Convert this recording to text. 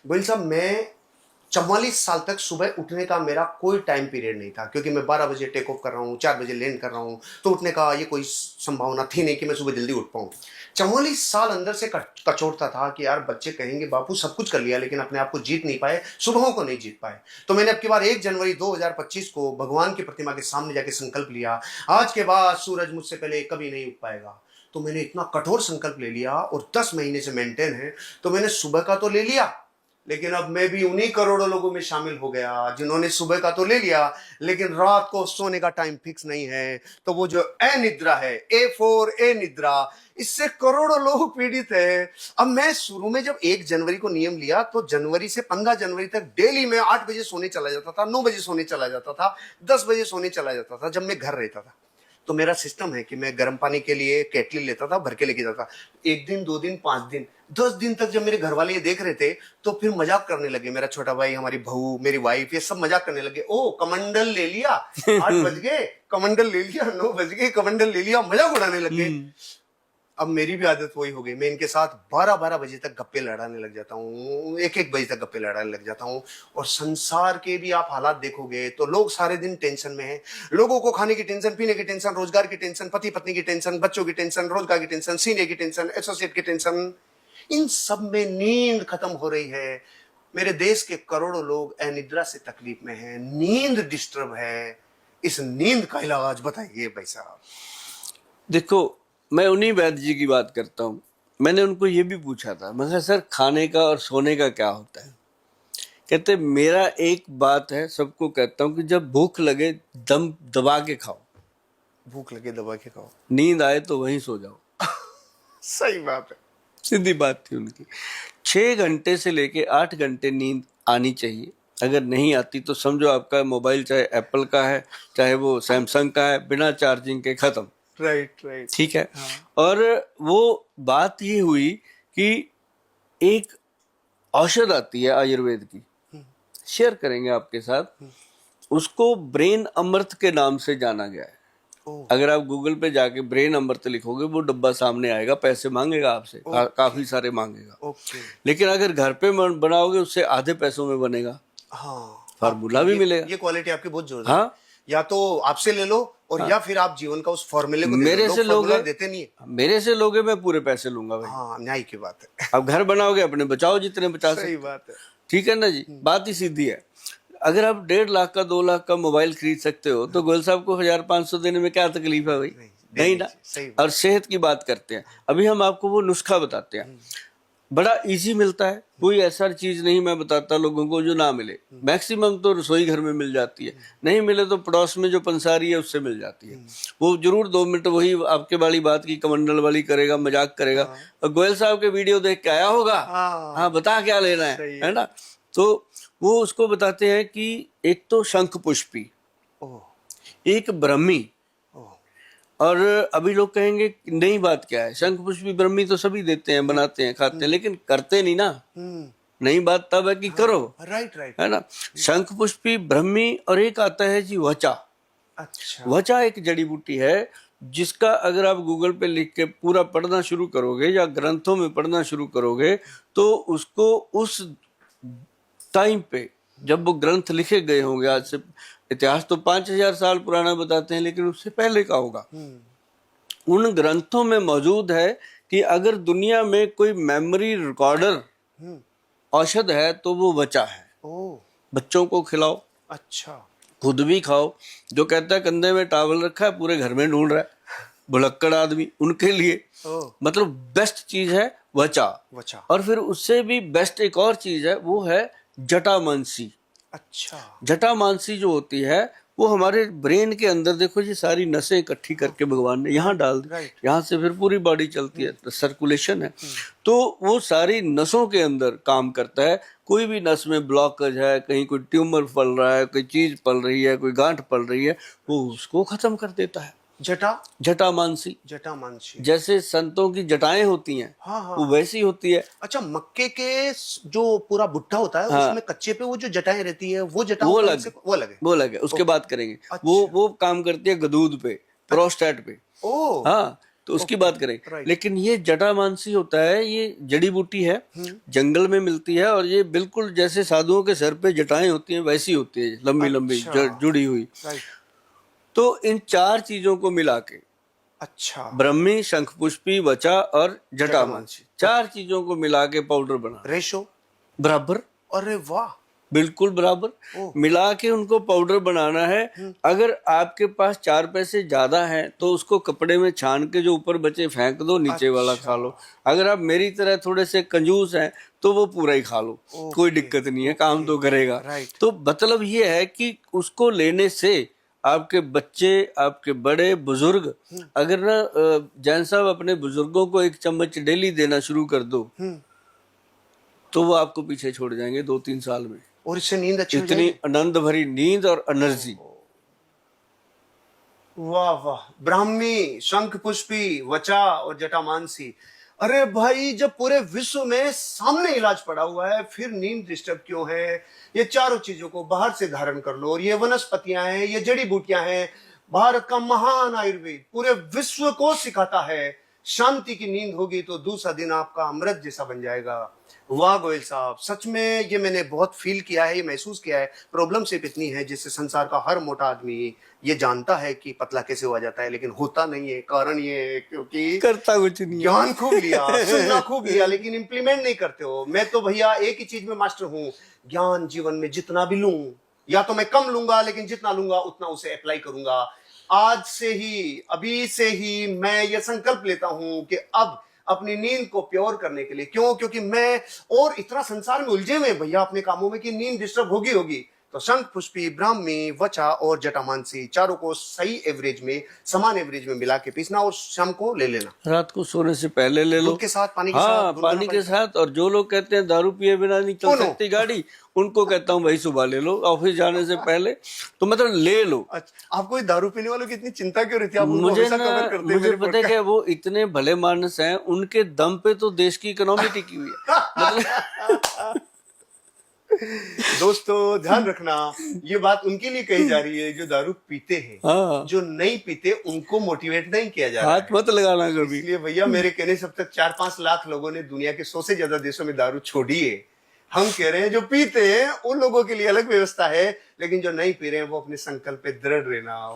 गोयल साहब, मैं 44 साल तक सुबह उठने का मेरा कोई टाइम पीरियड नहीं था, क्योंकि मैं 12 बजे टेक ऑफ कर रहा हूँ, 4 बजे लैंड कर रहा हूँ, तो उठने का ये कोई संभावना थी नहीं कि मैं सुबह जल्दी उठ पाऊँ। 44 साल अंदर से कचोटता था कि यार बच्चे कहेंगे बापू सब कुछ कर लिया लेकिन अपने आप को जीत नहीं पाए, सुबहों को नहीं जीत पाए। तो मैंने अब की बार 1 जनवरी 2025 को भगवान की प्रतिमा के सामने जाके संकल्प लिया, आज के बाद सूरज मुझसे पहले कभी नहीं उग पाएगा। तो मैंने इतना कठोर संकल्प ले लिया और 10 महीने से मेंटेन है। तो मैंने सुबह का तो ले लिया, लेकिन अब मैं भी उन्हीं करोड़ों लोगों में शामिल हो गया जिन्होंने सुबह का तो ले लिया लेकिन रात को सोने का टाइम फिक्स नहीं है। तो वो जो अनिद्रा है, A4 निद्रा, इससे करोड़ों लोग पीड़ित है। अब मैं शुरू में जब 1 जनवरी को नियम लिया तो जनवरी से 15 जनवरी तक डेली मैं 8 बजे सोने चला जाता था, 9 बजे सोने चला जाता था, 10 बजे सोने चला जाता था जब मैं घर रहता था। तो मेरा सिस्टम है कि मैं गर्म पानी के लिए केटली लेता था, भर के लेके जाता। 1 दिन, 2 दिन, 5 दिन, 10 दिन तक जब मेरे घर वाले ये देख रहे थे तो फिर मजाक करने लगे। मेरा छोटा भाई, हमारी बहू, मेरी वाइफ, ये सब मजाक करने लगे। ओ कमंडल ले लिया, 8 बज गए, कमंडल ले लिया, 9 बज गए, कमंडल ले लिया, मजाक उड़ाने लगे। अब मेरी भी आदत वही हो गई, मैं इनके साथ 12-12 बजे तक गप्पे लड़ाने लग जाता हूँ, 1-1 बजे तक गप्पे लड़ाने लग जाता हूँ। और संसार के भी आप हालात देखोगे तो लोग सारे दिन टेंशन में हैं। लोगों को खाने की टेंशन, पीने की टेंशन, रोजगार की टेंशन, पति पत्नी की टेंशन, बच्चों की टेंशन, रोजगार की टेंशन, सीनियर की टेंशन, एसोसिएट की टेंशन, इन सब में नींद खत्म हो रही है। मेरे देश के करोड़ों लोग अनिद्रा से तकलीफ में हैं, नींद डिस्टर्ब है। इस नींद का इलाज बताइए भाई साहब। देखो, मैं उन्हीं वैद्य जी की बात करता हूँ। मैंने उनको ये भी पूछा था, मैं कहा सर खाने का और सोने का क्या होता है? कहते मेरा एक बात है, सबको कहता हूँ कि जब भूख लगे दम दबा के खाओ, भूख लगे दबा के खाओ, नींद आए तो वहीं सो जाओ। सही बात है, सीधी बात थी उनकी। 6 घंटे से लेके 8 घंटे नींद आनी चाहिए। अगर नहीं आती तो समझो आपका मोबाइल चाहे एप्पल का है चाहे वो सैमसंग का है, बिना चार्जिंग के खत्म। राइट। ठीक है। और वो बात ये हुई कि एक औषध आती है आयुर्वेद की, शेयर करेंगे आपके साथ। उसको ब्रेन अमृत के नाम से जाना गया है। अगर आप गूगल पे जाके ब्रेन अमृत लिखोगे वो डब्बा सामने आएगा, पैसे मांगेगा आपसे, काफी सारे मांगेगा। लेकिन अगर घर पे बनाओगे उससे आधे पैसों में बनेगा। हाँ, फार्मूला भी मिलेगा। ये क्वालिटी आपकी बहुत जोरदार हाँ, है। या तो आपसे ले लो और या फिर आप जीवन का उस फॉर्मूले को मेरे से लोगे, देते नहीं है। मेरे से लोगे मैं पूरे पैसे लूंगा भाई। हाँ, न्याय की बात है। अब घर बनाओगे अपने बचाओ जितने बचा सकते। सही बात है। ठीक है ना जी, बात ही सीधी है। अगर आप 1.5 लाख का 2 लाख का मोबाइल खरीद सकते हो तो गोयल साहब को 1500 देने में क्या तकलीफ है भाई? नहीं ना। और सेहत की बात करते हैं, अभी हम आपको वो नुस्खा बताते हैं, बड़ा इजी मिलता है। कोई ऐसा चीज नहीं मैं बताता लोगों को जो ना मिले। मैक्सिमम तो रसोई घर में मिल जाती है, नहीं मिले तो पड़ोस में जो पंसारी है उससे मिल जाती है। वो जरूर 2 मिनट वही आपके वाली बात की कमंडल वाली करेगा, मजाक करेगा। और गोयल साहब के वीडियो देख के आया होगा, हाँ बता क्या लेना है ना। तो वो उसको बताते हैं कि एक तो शंख पुष्पी, एक ब्रह्मी, और अभी लोग कहेंगे नई बात क्या है, शंख पुष्पी ब्रह्मी तो सभी देते हैं, बनाते हैं, खाते हैं, लेकिन करते नहीं ना। नई बात तब है कि करो। राइट है ना। शंख पुष्पी ब्रह्मी, और एक आता है जी वचा। अच्छा। वचा एक जड़ी बूटी है जिसका अगर आप गूगल पे लिख के पूरा पढ़ना शुरू करोगे या ग्रंथों में पढ़ना शुरू करोगे तो उसको उस टाइम पे जब वो ग्रंथ लिखे गए होंगे, आज से इतिहास तो 5000 साल पुराना बताते हैं लेकिन उससे पहले का होगा, उन ग्रंथों में मौजूद है कि अगर दुनिया में कोई मेमोरी रिकॉर्डर औषध है तो वो वचा है। बच्चों को खिलाओ, अच्छा, खुद भी खाओ। जो कहता है कंधे में टावल रखा है पूरे घर में ढूंढ रहा है, भुलक्कड़ आदमी, उनके लिए मतलब बेस्ट चीज है वचा। और फिर उससे भी बेस्ट एक और चीज है, वो है जटामांसी। अच्छा। जटामांसी जो होती है वो हमारे ब्रेन के अंदर, देखो ये सारी नसें इकट्ठी करके भगवान ने यहाँ डाल दी, यहाँ से फिर पूरी बॉडी चलती है, तो सर्कुलेशन है। तो वो सारी नसों के अंदर काम करता है। कोई भी नस में ब्लॉकेज है, कहीं कोई ट्यूमर पल रहा है, कोई चीज पल रही है, कोई गांठ पल रही है, वो उसको खत्म कर देता है। जटामांसी। जैसे संतों की जटाएं होती हैं, वो वैसी होती है। अच्छा, मक्के के जो पूरा भुट्टा होता है उसमें कच्चे पे वो जो जटाएं रहती है वो लगे उसके बात करेंगे। अच्छा। वो काम करती है गदूद पे, प्रोस्टेट पे। हाँ, तो उसकी बात करें। right. लेकिन ये जटामांसी होता है, ये जड़ी बूटी है, जंगल में मिलती है, और ये बिल्कुल जैसे साधुओं के सर पे जटाएं होती हैं वैसी होती है, लंबी लंबी अच्छा। जुड़ी हुई। राइट। तो इन 4 चीजों को मिला के, अच्छा। ब्रह्मी, शंखपुष्पी, वचा और जटामांसी, 4 चीजों को मिला के पाउडर बना, रेशो बराबर, अरे वाह, बिल्कुल बराबर मिला के उनको पाउडर बनाना है। अगर आपके पास 4 पैसे ज्यादा हैं तो उसको कपड़े में छान के जो ऊपर बचे फेंक दो, नीचे वाला खा लो। अगर आप मेरी तरह थोड़े से कंजूस हैं तो वो पूरा ही खा लो, कोई दिक्कत नहीं है, काम तो करेगा। तो मतलब ये है कि उसको लेने से आपके बच्चे, आपके बड़े बुजुर्ग, अगर ना जैन साहब अपने बुजुर्गों को 1 चम्मच डेली देना शुरू कर दो तो वो आपको पीछे छोड़ जाएंगे 2-3 साल में। और इससे नींद अच्छी हो इतनी जाएगी। आनंद भरी नींद और एनर्जी। वाह वाह, ब्राह्मी, शंख पुष्पी, वचा और जटामांसी। अरे भाई, जब पूरे विश्व में सामने इलाज पड़ा हुआ है, फिर नींद डिस्टर्ब क्यों है? ये चारों चीजों को बाहर से धारण कर लो, और ये वनस्पतियां हैं, ये जड़ी बूटियां हैं। भारत का महान आयुर्वेद पूरे विश्व को सिखाता है, शांति की नींद होगी तो दूसरा दिन आपका अमृत जैसा बन जाएगा। वाह गोयल साहब, सच में ये मैंने बहुत फील किया है, ये महसूस किया है। प्रॉब्लम सिर्फ इतनी है जिससे संसार का हर मोटा आदमी ये जानता है कि पतला कैसे हुआ जाता है, लेकिन होता नहीं है। कारण ये है क्योंकि करता कुछ नहीं, ज्ञान खूब लिया, सुनना खूब लिया, लेकिन इम्प्लीमेंट नहीं करते हो। मैं तो भैया एक ही चीज में मास्टर हूँ, ज्ञान जीवन में जितना भी लूं, या तो मैं कम लूंगा, लेकिन जितना लूंगा उतना उसे अप्लाई करूंगा। आज से ही, अभी से ही मैं ये संकल्प लेता हूं कि अब अपनी नींद को प्योर करने के लिए, क्योंकि मैं और इतना संसार में उलझे हुए भैया अपने कामों में कि नींद डिस्टर्ब होगी। तो शंख पुष्पी, ब्राह्मी, वचा और जटामांसी, चारों को सही एवरेज में, समान एवरेज में मिला के पीसना और शाम को ले लेना। रात को सोने से पहले ले लो, दूध के साथ, पानी के हाँ, साथ, दोनों पानी के साथ। और जो लोग कहते हैं दारू पिए बिना नहीं चल सकती गाड़ी, उनको कहता हूँ भाई सुबह ले लो ऑफिस जाने से पहले, तो मतलब ले लो। अच्छा, आपको दारू पीने वालों की इतनी चिंता क्यों रहती है? आप उनको मुझे हमेशा कवर करते हैं। मुझे मेरे पता है कि वो इतने भले मानस हैं, उनके दम पे तो देश की इकोनॉमी टिकी हुई है। मतलब दोस्तों ध्यान रखना, ये बात उनके लिए कही जा रही है जो दारू पीते हैं। हाँ, जो नहीं पीते उनको मोटिवेट नहीं किया जा रहा है। हाथ मत लगाना कभी। इसलिए भैया मेरे कहने से अब तक 4-5 लाख लोगों ने दुनिया के 100 से ज्यादा देशों में दारू छोड़ी है। हम कह रहे हैं जो पीते हैं उन लोगों के लिए अलग व्यवस्था है, लेकिन जो नहीं पी रहे हैं वो अपने संकल्प पे दृढ़ रहना।